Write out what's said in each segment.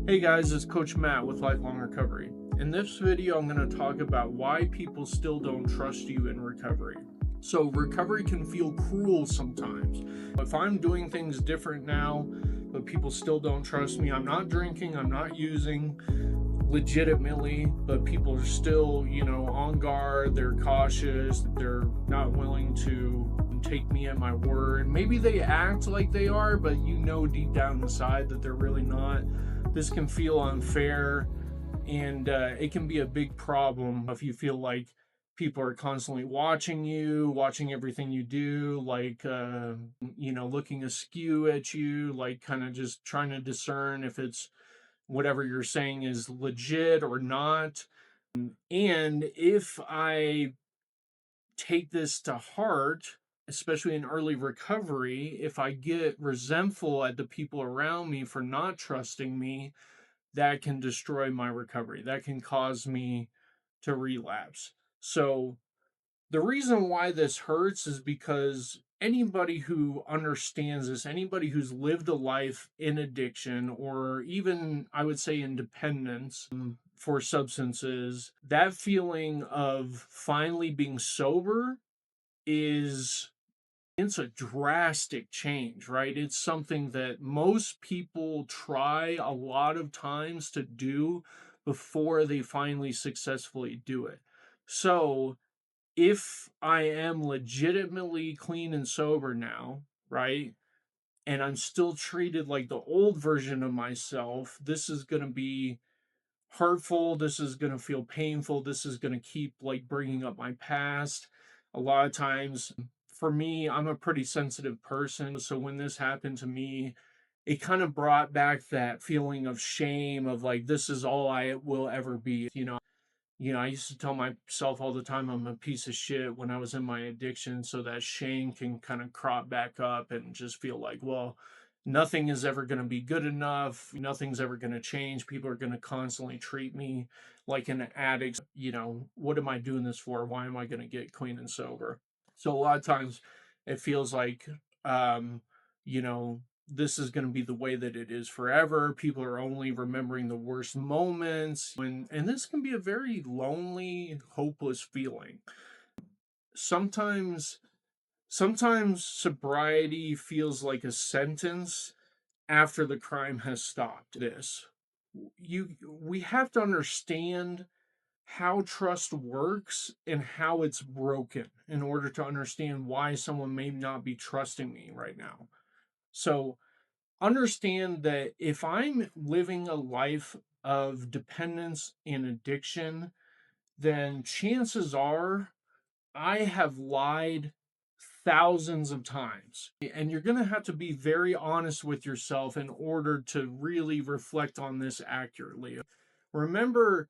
Hey guys, it's Coach Matt with Lifelong Recovery. In this video, I'm going to talk about why people still don't trust you in recovery. So, recovery can feel cruel sometimes. If I'm doing things different now, but people still don't trust me, I'm not drinking, I'm not using legitimately, but people are still, on guard, they're cautious, they're not willing to take me at my word. Maybe they act like they are, but deep down inside that they're really not. This can feel unfair, and it can be a big problem if you feel like people are constantly watching you, watching everything you do, like, looking askew at you, like kind of just trying to discern if it's whatever you're saying is legit or not. And if I take this to heart, especially in early recovery, if I get resentful at the people around me for not trusting me, that can destroy my recovery. That can cause me to relapse. So, the reason why this hurts is because anybody who understands this, anybody who's lived a life in addiction or even, I would say, in dependence for substances, that feeling of finally being sober is it's a drastic change, right? It's something that most people try a lot of times to do before they finally successfully do it. So, if I am legitimately clean and sober now, right? And I'm still treated like the old version of myself, this is going to be hurtful. This is going to feel painful. This is going to keep like bringing up my past. A lot of times, for me, I'm a pretty sensitive person. So when this happened to me, it kind of brought back that feeling of shame of like, this is all I will ever be. I used to tell myself all the time I'm a piece of shit when I was in my addiction. So that shame can kind of crop back up and just feel like, well, nothing is ever going to be good enough. Nothing's ever going to change. People are going to constantly treat me like an addict. What am I doing this for? Why am I going to get clean and sober? So a lot of times it feels like, you know, this is going to be the way that it is forever. People are only remembering the worst moments and this can be a very lonely, hopeless feeling. Sometimes sometimes sobriety feels like a sentence after the crime has stopped. This you We have to understand how trust works and how it's broken in order to understand why someone may not be trusting me right now. So understand that if I'm living a life of dependence and addiction, then chances are I have lied thousands of times. And you're going to have to be very honest with yourself in order to really reflect on this accurately. Remember,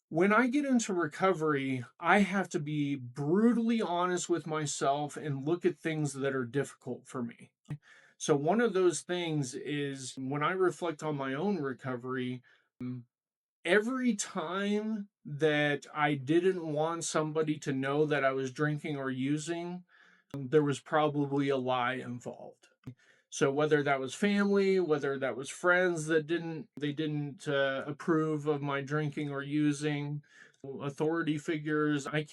when I get into recovery, I have to be brutally honest with myself and look at things that are difficult for me. So, one of those things is when I reflect on my own recovery, mm, every time that I didn't want somebody to know that I was drinking or using, there was probably a lie involved. So whether that was family, whether that was friends that didn't approve of my drinking or using, authority figures, I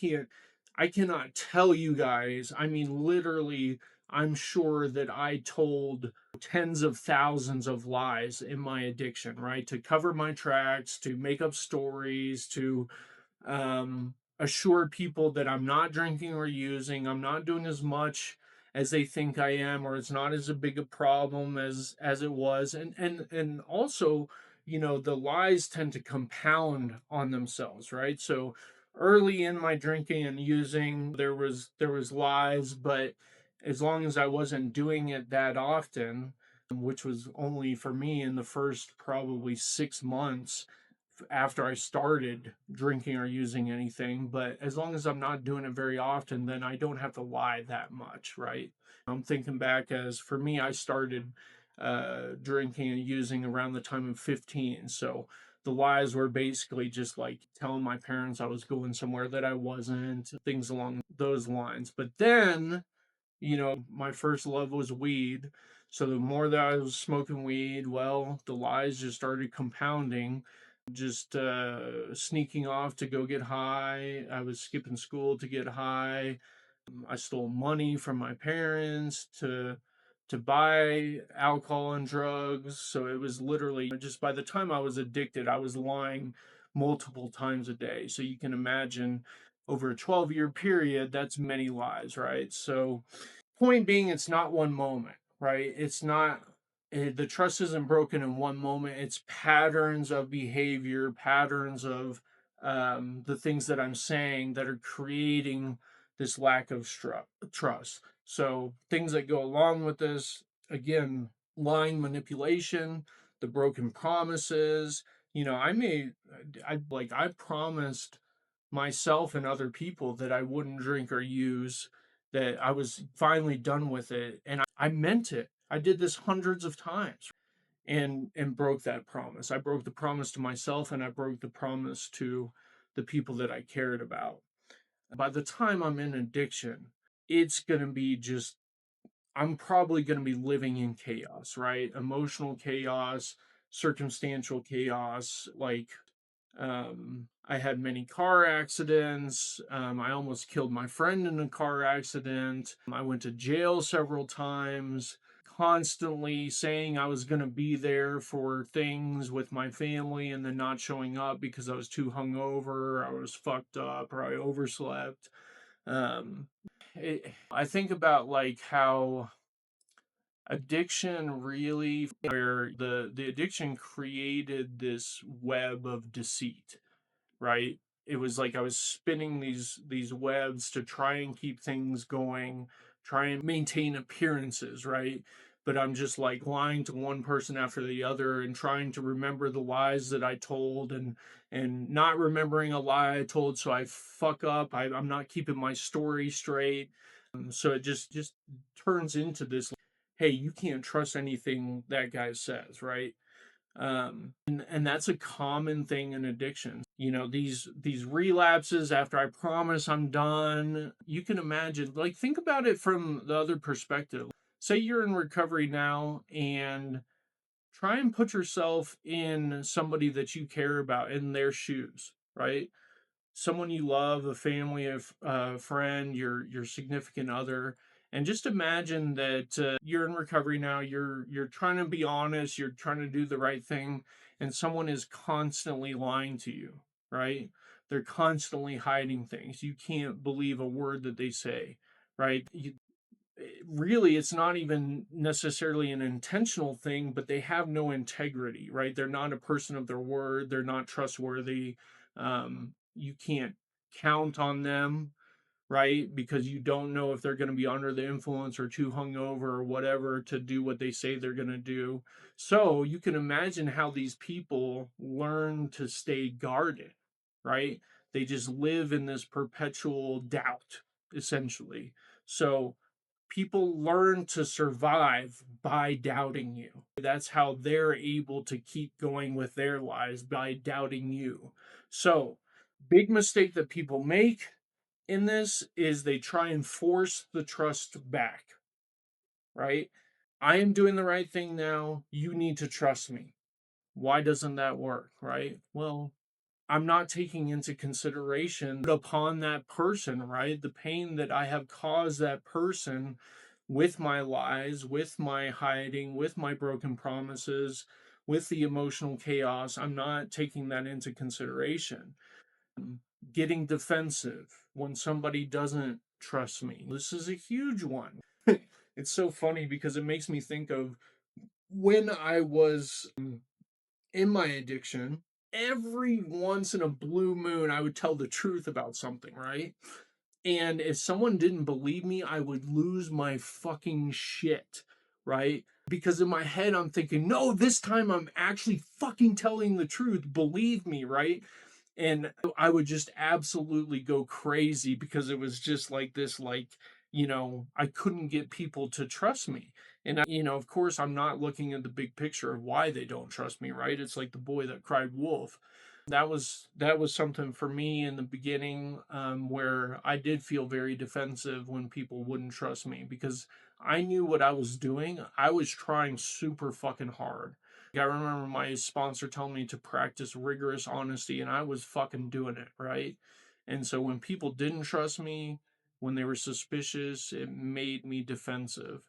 cannot tell you guys. I mean, literally, I'm sure that I told tens of thousands of lies in my addiction, right? To cover my tracks, to make up stories, to assure people that I'm not drinking or using, I'm not doing as much as they think I am, or it's not as a big a problem as it was. And also, the lies tend to compound on themselves, right? So early in my drinking and using, there was lies, but as long as I wasn't doing it that often, which was only for me in the first probably 6 months after I started drinking or using anything, but as long as I'm not doing it very often, then I don't have to lie that much, right? I'm thinking back as for me, I started drinking and using around the time of 15. So the lies were basically just like telling my parents I was going somewhere that I wasn't, things along those lines. But then, my first love was weed. So the more that I was smoking weed, well, the lies just started compounding. Just sneaking off to go get high. I was skipping school to get high. I stole money from my parents to buy alcohol and drugs. So it was literally just by the time I was addicted, I was lying multiple times a day. So you can imagine over a 12-year period, that's many lies, right? So point being, it's not one moment, right? It's not the trust isn't broken in one moment. It's patterns of behavior, patterns of the things that I'm saying that are creating this lack of trust. So things that go along with this, again, lying, manipulation, the broken promises. I promised myself and other people that I wouldn't drink or use, that I was finally done with it, and I meant it. I did this hundreds of times and broke that promise. I broke the promise to myself, and I broke the promise to the people that I cared about. By the time I'm in addiction, it's going to be just I'm probably going to be living in chaos, right? Emotional chaos, circumstantial chaos. I had many car accidents. I almost killed my friend in a car accident. I went to jail several times, constantly saying I was going to be there for things with my family and then not showing up because I was too hungover, I was fucked up, or I overslept. Um, I think about like how addiction really where the addiction created this web of deceit, right? It was like I was spinning these webs to try and keep things going, try and maintain appearances, right? But I'm just like lying to one person after the other and trying to remember the lies that I told, and not remembering a lie I told, so I fuck up. I'm not keeping my story straight. So it just turns into this, hey, you can't trust anything that guy says, right? And that's a common thing in addiction. These relapses after I promise I'm done. You can imagine, like, think about it from the other perspective. Say you're in recovery now, and try and put yourself in somebody that you care about in their shoes, right? Someone you love, a family, a friend, your significant other, and just imagine that you're in recovery now. You're trying to be honest. You're trying to do the right thing, and someone is constantly lying to you. Right? They're constantly hiding things. You can't believe a word that they say. Right? Really, it's not even necessarily an intentional thing, but they have no integrity, right? They're not a person of their word. They're not trustworthy. You can't count on them, right? Because you don't know if they're going to be under the influence or too hungover or whatever to do what they say they're going to do. So you can imagine how these people learn to stay guarded, right? They just live in this perpetual doubt, essentially. So people learn to survive by doubting you. That's how they're able to keep going with their lives, by doubting you. So, big mistake that people make in this is they try and force the trust back, right? I am doing the right thing now. You need to trust me. Why doesn't that work, right? Well, I'm not taking into consideration upon that person, right? The pain that I have caused that person with my lies, with my hiding, with my broken promises, with the emotional chaos. I'm not taking that into consideration. Getting defensive when somebody doesn't trust me. This is a huge one. It's so funny because it makes me think of when I was in my addiction. Every once in a blue moon, I would tell the truth about something, right? And if someone didn't believe me, I would lose my fucking shit, right? Because in my head, I'm thinking, no, this time I'm actually fucking telling the truth. Believe me, right? And I would just absolutely go crazy because it was just like this, like, I couldn't get people to trust me. And, of course, I'm not looking at the big picture of why they don't trust me, right? It's like the boy that cried wolf. That was something for me in the beginning, where I did feel very defensive when people wouldn't trust me because I knew what I was doing. I was trying super fucking hard. I remember my sponsor telling me to practice rigorous honesty, and I was fucking doing it, right? And so when people didn't trust me, when they were suspicious, it made me defensive.